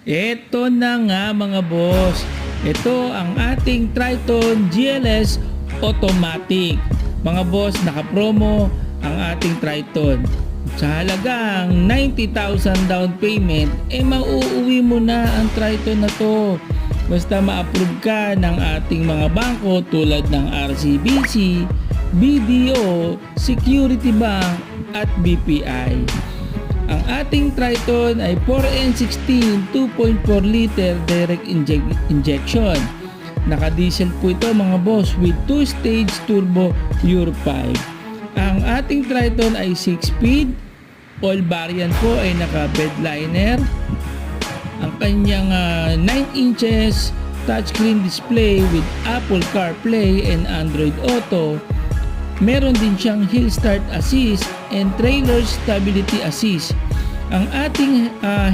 Ito na nga mga boss. Ito ang ating Triton GLS Automatic. Mga boss, naka-promo ang ating Triton. Sa halagang 90,000 down payment, mauuwi mo na ang Triton na to. Basta ma-approve ka ng ating mga bangko tulad ng RCBC, BDO, Security Bank at BPI. Ang ating Triton ay 4N16 2.4 liter direct injection. Naka-diesel po ito mga boss with 2-stage turbo Euro 5. Ang ating Triton ay 6-speed. All variant po ay naka-bed liner. Ang kanyang 9 inches touchscreen display with Apple CarPlay and Android Auto. Meron din siyang hill start assist and trailer stability assist. Ang ating